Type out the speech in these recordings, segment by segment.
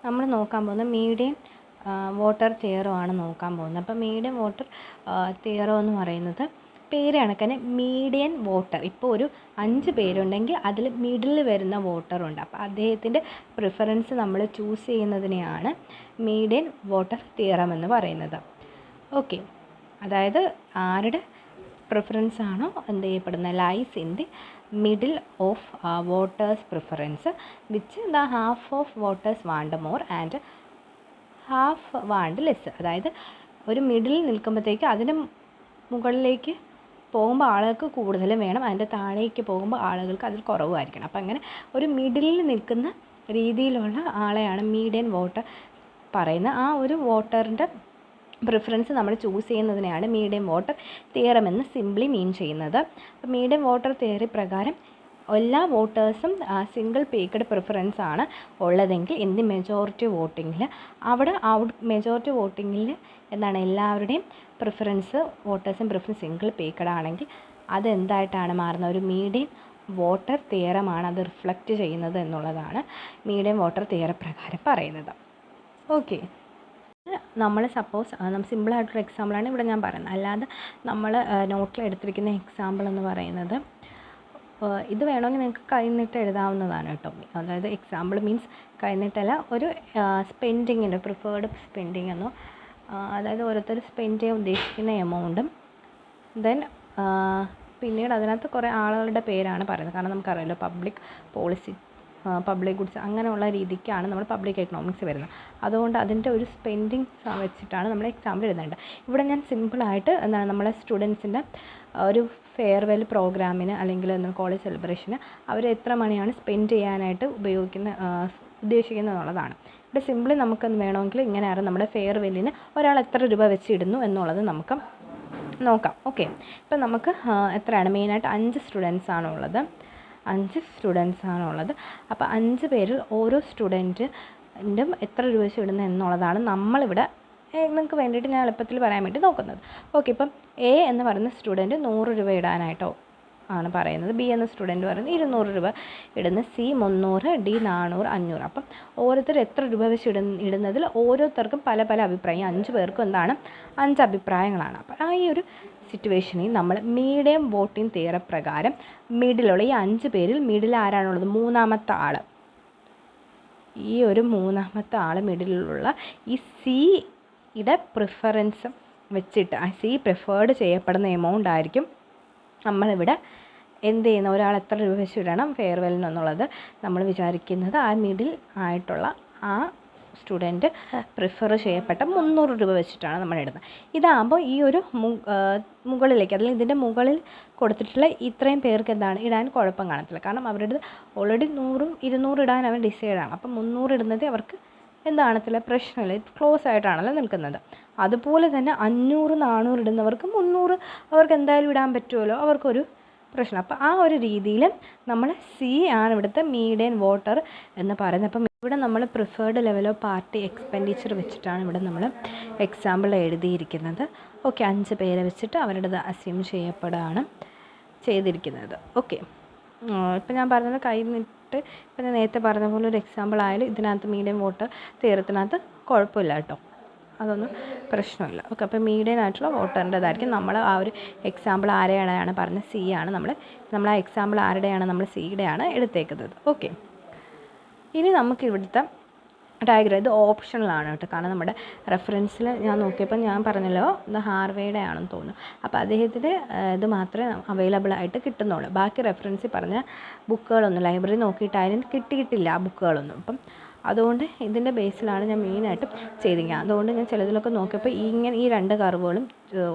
നമ്മൾ നോക്കാൻ പോകുന്നത് മീഡിയം വാട്ടർ തിയറമാണ് നോക്കാൻ പോകുന്നത്. അപ്പോൾ മീഡിയം വാട്ടർ തിയറം എന്ന് പറയുന്നത് പേര് കണക്കിന് മീഡിയൻ വാട്ടർ. ഇപ്പോൾ ഒരു 5 പേരുണ്ടെങ്കിൽ അതിൽ മിഡിൽ വരുന്ന വാട്ടറുണ്ട്. അപ്പോൾ അദ്ദേഹത്തിൻ്റെ പ്രിഫറൻസ് നമ്മൾ ചൂസ് ചെയ്യുന്നതിനെയാണ് മീഡിയൻ വാട്ടർ തിയറം എന്ന് പറയുന്നത്. ഓക്കെ, അതായത് ആരുടെ പ്രിഫറൻസ് ആണോ എന്ത് ചെയ്യപ്പെടുന്നത്, lies in the middle of voters preference which the half of voters want more and half want less. അതായത് ഒരു മിഡിൽ നിൽക്കുമ്പോഴത്തേക്ക് അതിന് മുകളിലേക്ക് പോകുമ്പോൾ ആളുകൾക്ക് കൂടുതലും വേണം, അതിൻ്റെ താഴേക്ക് പോകുമ്പോൾ ആളുകൾക്ക് അതിൽ കുറവായിരിക്കണം. അപ്പം അങ്ങനെ ഒരു മിഡിലിൽ നിൽക്കുന്ന രീതിയിലുള്ള ആളെയാണ് മീഡിയൻ വാട്ടർ പറയുന്നത്. ആ ഒരു വാട്ടറിൻ്റെ പ്രിഫറൻസ് നമ്മൾ ചൂസ് ചെയ്യുന്നതിനെയാണ് മീഡിയം വാട്ടർ തിയറം എന്ന് സിംപ്ലി മീൻ ചെയ്യുന്നത്. അപ്പോൾ മീഡിയം വാട്ടർ തിയറി പ്രകാരം എല്ലാ വോട്ടേഴ്സും സിംഗിൾ പീക്ക്ഡ് പ്രിഫറൻസ് ആണ് ഉള്ളതെങ്കിൽ ഇൻ ദി മെജോറിറ്റി വോട്ടിങ്ങിൽ അവിടെ മെജോറിറ്റി വോട്ടിങ്ങിൽ എന്താണ് എല്ലാവരുടെയും പ്രിഫറൻസ് വോട്ടേഴ്സും പ്രിഫറൻസ് സിംഗിൾ പീക്ക്ഡ് ആണെങ്കിൽ അതെന്തായിട്ടാണ് മാറുന്നത്, ഒരു മീഡിയം വാട്ടർ തിയറമാണ് അത് റിഫ്ലക്റ്റ് ചെയ്യുന്നത് എന്നുള്ളതാണ് മീഡിയം വാട്ടർ തിയറം പ്രകാരം പറയുന്നത്. ഓക്കെ, നമ്മൾ സപ്പോസ് സിമ്പിളായിട്ടൊരു എക്സാമ്പിളാണ് ഇവിടെ ഞാൻ പറയുന്നത്. അല്ലാതെ നമ്മൾ നോട്ടിൽ എടുത്തിരിക്കുന്ന എക്സാമ്പിൾ എന്ന് പറയുന്നത് ഇത് വേണമെങ്കിൽ നിങ്ങൾക്ക് കൈനീട്ട് എഴുതാവുന്നതാണ് കേട്ടോ. അതായത് എക്സാമ്പിൾ മീൻസ് കൈനീട്ടല്ല, ഒരു സ്പെൻഡിങ്ങിൻ്റെ പ്രിഫേർഡ് സ്പെൻഡിങ് എന്നോ, അതായത് ഓരോരുത്തർ സ്പെൻഡ് ചെയ്യാൻ ഉദ്ദേശിക്കുന്ന എമൗണ്ടും ദെൻ പിന്നീട് അതിനകത്ത് കുറേ ആളുകളുടെ പേരാണ് പറയുന്നത്. കാരണം നമുക്കറിയാമല്ലോ പബ്ലിക് പോളിസി, പബ്ലിക് ഗുഡ്സ് അങ്ങനെയുള്ള രീതിക്കാണ് നമ്മൾ പബ്ലിക് എക്കണോമിക്സ് വരുന്നത്. അതുകൊണ്ട് അതിൻ്റെ ഒരു സ്പെൻഡിങ് വെച്ചിട്ടാണ് നമ്മൾ എക്സാമ്പിൾ എഴുതേണ്ടത്. ഇവിടെ ഞാൻ സിമ്പിളായിട്ട് എന്താണ് നമ്മളെ സ്റ്റുഡൻസിൻ്റെ ഒരു ഫെയർവെൽ പ്രോഗ്രാമിന് അല്ലെങ്കിൽ കോളേജ് സെലിബ്രേഷന് അവർ എത്ര മണിയാണ് സ്പെൻഡ് ചെയ്യാനായിട്ട് ഉദ്ദേശിക്കുന്നത് എന്നുള്ളതാണ്. ഇവിടെ സിമ്പിളി നമുക്ക് വേണമെങ്കിൽ ഇങ്ങനെയാണ് നമ്മുടെ ഫെയർവെല്ലിന് ഒരാൾ എത്ര രൂപ വെച്ച് ഇടുന്നു എന്നുള്ളത് നമുക്ക് നോക്കാം. ഓക്കെ, ഇപ്പം നമുക്ക് എത്രയാണ് മെയിനായിട്ട് 5 സ്റ്റുഡൻസ് ആണുള്ളത്. 5 സ്റ്റുഡൻസ് ആണുള്ളത്. അപ്പോൾ 5 പേരിൽ ഓരോ സ്റ്റുഡൻറ്റും എത്ര രൂപ വെച്ച് ഇടുന്നത് എന്നുള്ളതാണ് നമ്മളിവിടെ നിങ്ങൾക്ക് വേണ്ടിയിട്ട് ഞാൻ എളുപ്പത്തിൽ പറയാൻ വേണ്ടി നോക്കുന്നത്. ഓക്കെ, ഇപ്പം എ എന്ന് പറയുന്ന സ്റ്റുഡൻറ്റ് 100 രൂപ ഇടാനായിട്ടോ ആണ് പറയുന്നത്. ബി എന്ന സ്റ്റുഡൻറ്റ് പറയുന്നത് 200 രൂപ ഇടുന്ന, സി 300, ഡി 400, 500. അപ്പം ഓരോരുത്തർ എത്ര രൂപ വെച്ച് ഇടുന്നതിൽ ഓരോരുത്തർക്കും പല പല അഭിപ്രായം, 5 പേർക്കും എന്താണ് 5 അഭിപ്രായങ്ങളാണ്. അപ്പം ഈ ഒരു സിറ്റുവേഷനിൽ നമ്മൾ മീഡിയം വോട്ടിംഗ് തിയറി പ്രകാരം മിഡിലുള്ള ഈ 5 പേരിൽ മിഡിൽ ആരാണുള്ളത്, മൂന്നാമത്തെ ആൾ, ഈ ഒരു മൂന്നാമത്തെ ആൾ മിഡിലുള്ള ഈ സിയുടെ പ്രിഫറൻസ് വെച്ചിട്ട് സി പ്രിഫേർഡ് ചെയ്യപ്പെടുന്ന എമൗണ്ട് ആയിരിക്കും നമ്മളിവിടെ എന്ത് ചെയ്യുന്ന, ഒരാൾ എത്ര രൂപ വെച്ച് ഇടണം ഫെയർവെല്ലിനെന്നുള്ളത് നമ്മൾ വിചാരിക്കുന്നത് ആ മിഡിൽ ആയിട്ടുള്ള ആ സ്റ്റുഡൻറ്റ് പ്രിഫർ ചെയ്യപ്പെട്ട 300 രൂപ വെച്ചിട്ടാണ് നമ്മൾ ഇടുന്നത്. ഇതാകുമ്പോൾ ഈ ഒരു മുകളിലേക്ക് അല്ലെങ്കിൽ ഇതിൻ്റെ മുകളിൽ കൊടുത്തിട്ടുള്ള ഇത്രയും പേർക്ക് എന്താണ് ഇടാൻ കുഴപ്പം കാണത്തില്ല. കാരണം അവരുടെ ഓൾറെഡി 100ഉം 200 ഇടാൻ അവർ ഡിസൈഡാണ്. അപ്പം 300 ഇടുന്നത് അവർക്ക് എന്താണത്തില്ല, പ്രശ്നമില്ല, ക്ലോസ് ആയിട്ടാണല്ലോ നിൽക്കുന്നത്. അതുപോലെ തന്നെ 500, 400 ഇടുന്നവർക്ക് 300 അവർക്ക് എന്തായാലും ഇടാൻ പറ്റുമല്ലോ, അവർക്കൊരു പ്രശ്നം. അപ്പോൾ ആ ഒരു രീതിയിൽ നമ്മൾ സി ആണ് ഇവിടുത്തെ മീഡിയൻ വാട്ടർ എന്ന് പറയുന്നത്. അപ്പം ഇവിടെ നമ്മൾ preferred level of party expenditure വെച്ചിട്ടാണ് ഇവിടെ നമ്മൾ എക്സാമ്പിൾ എഴുതിയിരിക്കുന്നത്. ഓക്കെ, 5 പേരെ വെച്ചിട്ട് അവരുടേത് അസ്യൂം ചെയ്യപ്പെടുകയാണ് ചെയ്തിരിക്കുന്നത്. ഓക്കെ, ഇപ്പം ഞാൻ പറഞ്ഞത് കഴിഞ്ഞിട്ട് ഇപ്പം ഞാൻ നേരത്തെ പറഞ്ഞ പോലെ ഒരു എക്സാമ്പിൾ ആയാലും ഇതിനകത്ത് മീഡിയം വാട്ടർ തിയറത്തിനകത്ത് കുഴപ്പമില്ല കേട്ടോ, അതൊന്നും പ്രശ്നമില്ല. ഓക്കെ, അപ്പോൾ മീഡിയം ആയിട്ടുള്ള വാട്ടറിൻ്റെതായിരിക്കും നമ്മൾ ആ ഒരു എക്സാമ്പിൾ ആരെയാണ് പറഞ്ഞത്, സി ആണ്. നമ്മൾ ആ എക്സാമ്പിൾ ആരുടെയാണ്, നമ്മൾ സിയുടെയാണ് എടുത്തേക്കുന്നത്. ഓക്കെ, ഇനി നമുക്ക് ഇവിടുത്തെ ഡയഗ്രാം ഇത് ഓപ്ഷണലാണ് കേട്ടോ. കാരണം നമ്മുടെ റെഫറൻസിൽ ഞാൻ നോക്കിയപ്പോൾ ഞാൻ പറഞ്ഞല്ലോ ഇത് ഹാർവേയുടെ ആണെന്ന് തോന്നുന്നു. അപ്പോൾ അദ്ദേഹത്തിൻ്റെ ഇത് മാത്രമേ അവൈലബിൾ ആയിട്ട് കിട്ടുന്നുള്ളൂ. ബാക്കി റെഫറൻസിൽ പറഞ്ഞ ബുക്കുകളൊന്നും ലൈബ്രറി നോക്കിയിട്ടായാലും കിട്ടിയിട്ടില്ല ആ ബുക്കുകളൊന്നും. അപ്പം അതുകൊണ്ട് ഇതിൻ്റെ ബേസിലാണ് ഞാൻ മെയിനായിട്ടും ചെയ്തിരിക്കുക. അതുകൊണ്ട് ഞാൻ ചിലതിലൊക്കെ നോക്കിയപ്പോൾ ഇങ്ങനെ ഈ 2 കർവുകളും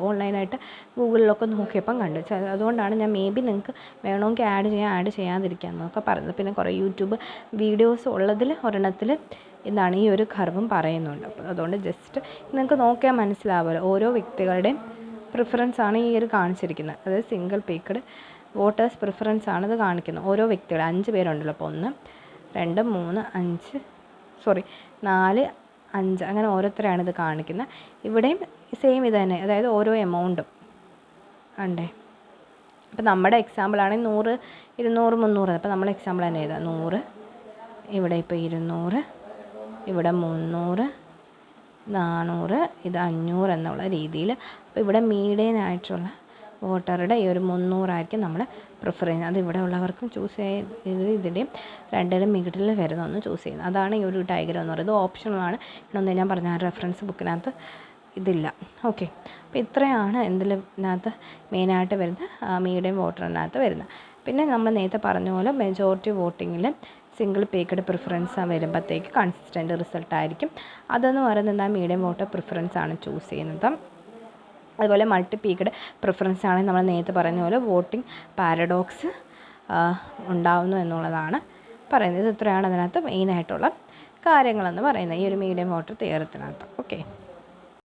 ഓൺലൈനായിട്ട് ഗൂഗിളിലൊക്കെ നോക്കിയപ്പം കണ്ടു. അതുകൊണ്ടാണ് ഞാൻ മേ ബി നിങ്ങൾക്ക് വേണമെങ്കിൽ ആഡ് ചെയ്യാതിരിക്കാമെന്നൊക്കെ പറയുന്നത്. പിന്നെ കുറേ യൂട്യൂബ് വീഡിയോസ് ഉള്ളതിൽ ഒരെണ്ണത്തിൽ എന്താണ് ഈ ഒരു കർവും പറയുന്നുണ്ട്. അപ്പോൾ അതുകൊണ്ട് ജസ്റ്റ് നിങ്ങൾക്ക് നോക്കിയാൽ മനസ്സിലാവുമല്ലോ, ഓരോ വ്യക്തികളുടെയും പ്രിഫറൻസാണ് ഈ ഒരു കാണിച്ചിരിക്കുന്നത്. അതായത് സിംഗിൾ പീക്ക്ഡ് വോട്ടേഴ്സ് പ്രിഫറൻസ് ആണ് ഇത് കാണിക്കുന്നത്. ഓരോ വ്യക്തികളുടെ 5 പേരുണ്ടല്ലോ, അപ്പോൾ 1, 2, 3, 4, 5 അങ്ങനെ ഓരോരുത്തരാണ് ഇത് കാണിക്കുന്നത്. ഇവിടെയും സെയിം ഇത് തന്നെ, അതായത് ഓരോ എമൗണ്ടും ഉണ്ടേ. അപ്പോൾ നമ്മുടെ എക്സാമ്പിളാണെങ്കിൽ 100, 200, 300. അപ്പോൾ നമ്മൾ എക്സാമ്പിൾ തന്നെ എഴുതാം 100, ഇവിടെ ഇപ്പോൾ 200, ഇവിടെ 300, 400, ഇത് 500 എന്നുള്ള രീതിയിൽ. അപ്പോൾ ഇവിടെ മീഡിയൻ ആയിട്ടുള്ള വോട്ടറുടെ ഈ ഒരു 300 നമ്മൾ പ്രിഫർ ചെയ്യുന്നത്. അത് ഇവിടെ ഉള്ളവർക്കും ചൂസ് ചെയ്ത് ഇതിൻ്റെയും രണ്ടിലും മിഡിൽ വരുന്നൊന്ന് ചൂസ് ചെയ്യുന്നത്. അതാണ് ഈ ഒരു ഡയഗ്രം എന്ന് പറയുന്നത്. ഓപ്ഷണലാണ്. ഇതൊന്നും ഞാൻ പറഞ്ഞ റെഫറൻസ് ബുക്കിനകത്ത് ഇതില്ല. ഓക്കെ, അപ്പോൾ ഇത്രയാണ് ഇതിനകത്ത് മെയിനായിട്ട് വരുന്നത്, മീഡിയം വോട്ടറിനകത്ത് വരുന്നത്. പിന്നെ നമ്മൾ നേരത്തെ പറഞ്ഞ പോലെ മെജോറിറ്റി വോട്ടിങ്ങിൽ സിംഗിൾ പീക്ക്ഡ് പ്രിഫറൻസ് വരുമ്പോഴത്തേക്ക് കൺസിസ്റ്റൻ്റ് റിസൾട്ടായിരിക്കും. അതെന്ന് പറയുന്നത് എന്താ, മീഡിയം വോട്ടർ പ്രിഫറൻസ് ആണ് ചൂസ് ചെയ്യുന്നത്. അതുപോലെ മൾട്ടി പീക്ക്ഡ് പ്രിഫറൻസ് ആണെങ്കിൽ നമ്മൾ നേരത്തെ പറഞ്ഞ പോലെ വോട്ടിംഗ് പാരഡോക്സ് ഉണ്ടാവുന്നു എന്നുള്ളതാണ് പറയുന്നത്. ഇത് ഇത്രയാണ് അതിനകത്ത് മെയിനായിട്ടുള്ള കാര്യങ്ങളെന്ന് പറയുന്നത് ഈ ഒരു മീഡിയം വോട്ടർ തിയറത്തിനകത്ത്. ഓക്കെ.